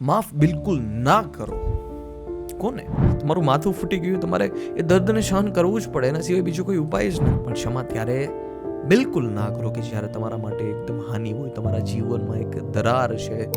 માફ બિલકુલ ના કરો. કોને? તમારું માથું ફૂટી ગયું, તમારે એ દર્દને સહન કરવું જ પડે, એના સિવાય બીજો કોઈ ઉપાય જ નહીં. પણ ક્ષમા ત્યારે બિલકુલ ના કરો કે જ્યારે તમારા માટે એકદમ હાનિ હોય, તમારા જીવનમાં એક દરાર છે.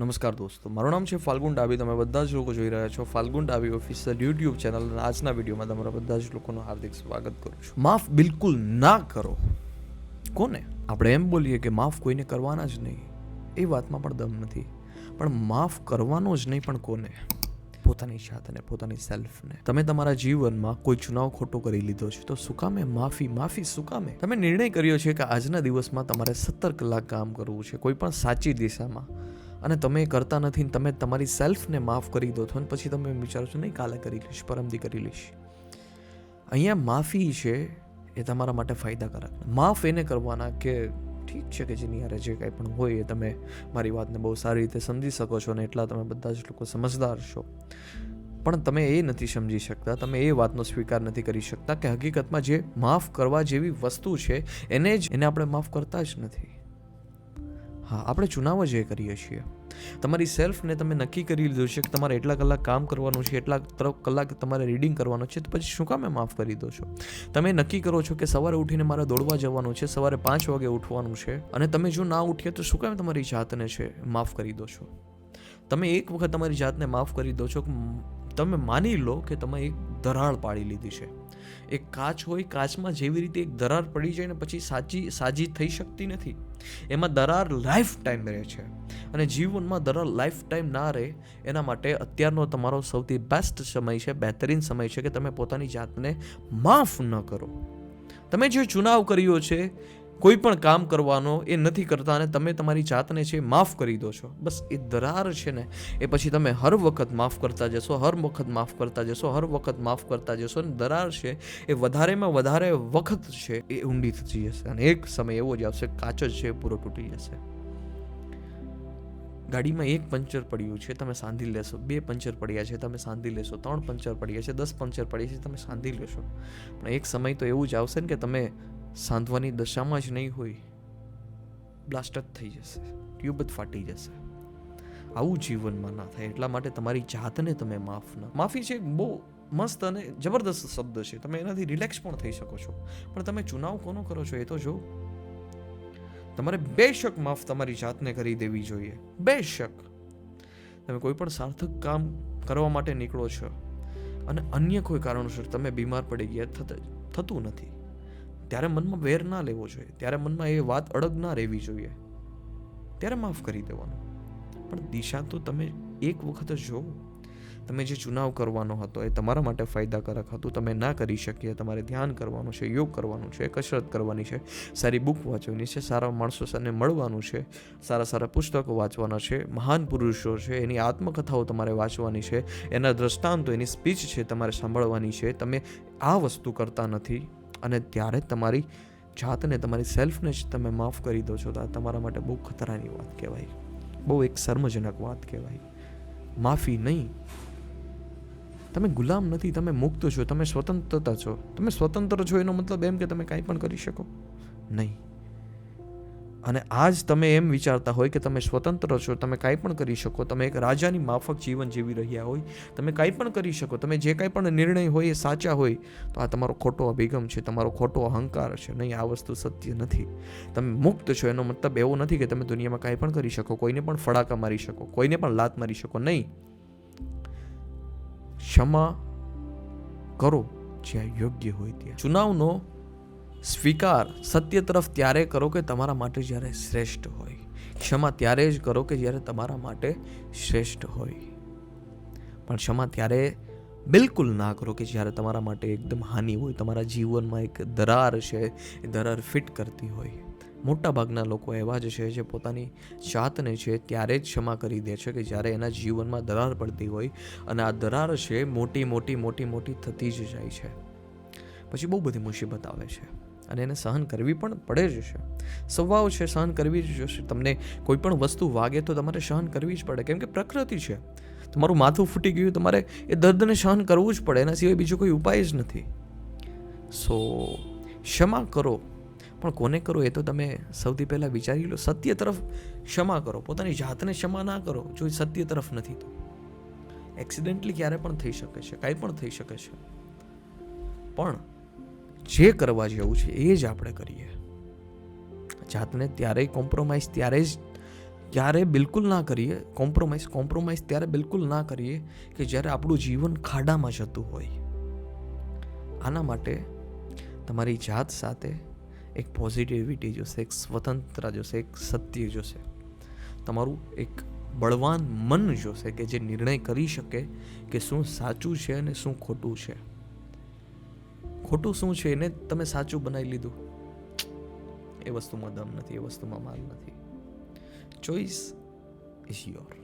નમસ્કાર દોસ્તો, મારું નામ છે ફાલ્ગુન ડાબી. તમે બધા જ લોકો જોઈ રહ્યા છો ફાલ્ગુન ડાબી ઓફિશિયલ યુટ્યુબ ચેનલ. અને આજના વિડીયોમાં તમારા બધા જ લોકોનું હાર્દિક સ્વાગત કરું છું. માફ બિલકુલ ના કરો. કોને? આપણે એમ બોલીએ કે માફ કોઈને કરવાના જ નહીં, એ વાતમાં પણ દમ નથી. પણ માફ કરવાનો જ નહીં, પણ કોને? પોતાની જાતને, પોતાની સેલ્ફને. તમે તમારા જીવનમાં કોઈ ચુનાવ ખોટો કરી લીધો છે, તો શું કામે માફી શું કામે? તમે નિર્ણય કર્યો છે કે આજના દિવસમાં તમારે 17 કલાક કામ કરવું છે કોઈ પણ સાચી દિશામાં, અને તમે એ કરતા નથી. તમે તમારી સેલ્ફને માફ કરી દો છો અને પછી તમે વિચારો છો નહીં કાલે કરી લઈશ, પરમદી કરી લઈશ. અહીંયા માફી છે એ તમારા માટે ફાયદાકારક. માફ એને કરવાના કે ઠીક છે કે જેની યારે જે કાંઈ પણ હોય એ તમે મારી વાતને બહુ સારી રીતે સમજી શકો છો અને એટલા તમે બધા જ લોકો સમજદાર છો. પણ તમે એ નથી સમજી શકતા, તમે એ વાતનો સ્વીકાર નથી કરી શકતા કે હકીકતમાં જે માફ કરવા જેવી વસ્તુ છે એને આપણે માફ કરતા જ નથી. હા, આપણે ચુનાવ જ એ કરીએ છીએ. તમારી સેલ્ફને તમે નક્કી કરી લીધું છે કે તમારે એટલા કલાક કામ કરવાનું છે, એટલા કલાક તમારે રીડિંગ કરવાનું છે, તો પછી શું કામ માફ કરી દો છો? તમે નક્કી કરો છો કે સવારે ઉઠીને મારે દોડવા જવાનું છે, સવારે 5 વાગે ઉઠવાનું છે, અને તમે જો ના ઉઠ્યા તો શું કામ તમારી જાતને છે માફ કરી દો છો? તમે એક વખત તમારી જાતને માફ કરી દો છો. તમે માની લો કે તમે એક દરાર પાડી લીધી છે. એક કાચ હોય, કાચમાં જેવી રીતે એક દરાર પડી જાય ને પછી સાજી થઈ શકતી નથી. એમાં દરાર લાઈફ ટાઈમ રહે છે, અને જીવનમાં દરાર લાઈફ ટાઈમ ના રહે એના માટે અત્યારનો તમારો સૌથી બેસ્ટ સમય છે, બહેતરીન સમય છે કે તમે પોતાની જાતને માફ ન કરો. તમે જે ચુનાવ કર્યો છે કોઈ પણ કામ કરવાનો એ નથી કરતા અને તમે તમારી જાતને છે માફ કરી દો છો. બસ એ દરાર છે ને એ પછી તમે હર વખત માફ કરતા જશો, હર વખત માફ કરતા જશો, હર વખત માફ કરતા જશો, અને દરાર છે એ વધારેમાં વધારે વખત છે એ ઊંડી થતી જશે, અને એક સમય એવો જ આવશે કાચ જ છે પૂરો તૂટી જશે. ગાડીમાં 1 પંચર પડ્યું છે, તમે સાંધી લેશો. 2 પંચર પડ્યા છે, તમે સાંધી લેશો. 3 પંચર પડ્યા છે, 10 પંચર પડ્યા છે, તમે સાંધી લેશો. પણ એક સમય તો એવું જ આવશે ને કે તમે સાંધવાની દશામાં જ નહીં હોય, બ્લાસ્ટ જ થઈ જશે, ટ્યુબ જ ફાટી જશે. આવું જીવનમાં ના થાય, એટલા માટે તમારી જાતને તમે માફી છે બહુ મસ્ત અને જબરદસ્ત શબ્દ છે. તમે એનાથી રિલેક્સ પણ થઈ શકો છો. પણ તમે ચુનાવ કોનો કરો છો એ તો જો. તમારે બેશક માફ તમારી જાતને કરી દેવી જોઈએ. બેશક તમે કોઈ પણ સાર્થક કામ કરવા માટે નીકળો છો અને અન્ય કોઈ કારણોસર તમે બીમાર પડી ગયા, થતું નથી, ત્યારે મનમાં વેર ના લેવો જોઈએ, ત્યારે મનમાં એ વાત અડગ ના રહેવી જોઈએ, ત્યારે માફ કરી દેવાનું. પણ દિશા તો તમે એક વખત જ જોવો. તમે જે ચુનાવ કરવાનો હતો એ તમારા માટે ફાયદાકારક હતું, તમે ના કરી શકીએ. તમારે ધ્યાન કરવાનું છે, યોગ કરવાનું છે, કસરત કરવાની છે, સારી બુક વાંચવાની છે, સારા માણસો સાથે મળવાનું છે, સારા પુસ્તકો વાંચવાના છે, મહાન પુરુષો છે એની આત્મકથાઓ તમારે વાંચવાની છે, એના દ્રષ્ટાંતો, એની સ્પીચ છે તમારે સાંભળવાની છે. તમે આ વસ્તુ કરતા નથી અને ત્યારે તમારી જાતને, તમારી સેલ્ફને જ તમે માફ કરી દો છો, તો આ તમારા માટે બહુ ખતરાની વાત કહેવાય, બહુ એક શર્મજનક વાત કહેવાય. માફી નહીં. તમે ગુલામ નથી, તમે મુક્ત છો, તમે સ્વતંત્રતા છો. તમે સ્વતંત્ર છો એનો મતલબ એમ કે તમે કાંઈ પણ કરી શકો નહીં. અને આજ તમે એમ વિચારતા હોય કે તમે સ્વતંત્ર છો, તમે કાંઈ પણ કરી શકો, તમે એક રાજાની માફક જીવન જીવી રહ્યા હોય, તમે કાંઈ પણ કરી શકો, તમે જે કાંઈ પણ નિર્ણય હોય એ સાચા હોય, તો આ તમારો ખોટો અભિગમ છે, તમારો ખોટો અહંકાર છે. નહીં, આ વસ્તુ સત્ય નથી. તમે મુક્ત છો એનો મતલબ એવો નથી કે તમે દુનિયામાં કાંઈ પણ કરી શકો, કોઈને પણ ફડાકા મારી શકો, કોઈને પણ લાત મારી શકો. નહીં. ક્ષમા કરો જ્યાં યોગ્ય હોય ત્યાં. ચુનાવનો સ્વીકાર સત્ય તરફ ત્યારે કરો કે તમારા માટે જ્યારે શ્રેષ્ઠ હોય. ક્ષમા ત્યારે જ કરો કે જ્યારે તમારા માટે શ્રેષ્ઠ હોય. પણ ક્ષમા ત્યારે બિલકુલ ના કરો કે જ્યારે તમારા માટે એકદમ હાનિ હોય, તમારા જીવનમાં એક દરાર છે એ દરાર ફિટ કરતી હોય. મોટા ભાગના લોકો એવા જ છે જે પોતાની જાતને છે ત્યારે જ ક્ષમા કરી દે છે કે જ્યારે એના જીવનમાં દરાર પડતી હોય, અને આ દરાર છે મોટી થતી જ જાય છે. પછી બહુ બધી મુસીબત આવે છે અને એને સહન કરવી પણ પડે જ છે. સ્વભાવ છે, સહન કરવી જ જોશે. તમને કોઈ પણ વસ્તુ વાગે તો તમારે સહન કરવી જ પડે, કેમ કે પ્રકૃતિ છે. તમારું માથું ફૂટી ગયું, તમારે એ દર્દને સહન કરવું જ પડે, એના સિવાય બીજો કોઈ ઉપાય જ નથી. સો ક્ષમા કરો, પણ કોને કરો એ તો તમે સૌથી પહેલાં વિચારી લો. સત્ય તરફ ક્ષમા કરો, પોતાની જાતને ક્ષમા ના કરો જો એ સત્ય તરફ નથી તો. એક્સિડેન્ટલી ક્યારે પણ થઈ શકે છે, કાંઈ પણ થઈ શકે છે, પણ જે કરવા જેવું છે એ જ આપણે કરીએ. જાતને ત્યારે કોમ્પ્રોમાઇઝ ત્યારે બિલકુલ ના કરીએ. કોમ્પ્રોમાઇઝ ત્યારે બિલકુલ ના કરીએ કે જ્યારે આપણું જીવન ખાડામાં જતું હોય. આના માટે તમારી જાત સાથે એક પોઝિટિવિટી જોશે, એક સ્વતંત્રતા જોશે, એક સત્ય જોશે. તમારું એક બળવાન મન જોશે કે જે નિર્ણય કરી શકે કે શું સાચું છે અને શું ખોટું છે. ખોટું શું છે એને તમે સાચું બનાવી લીધું, એ વસ્તુમાં દમ નથી, એ વસ્તુમાં માલ નથી. Choice is your.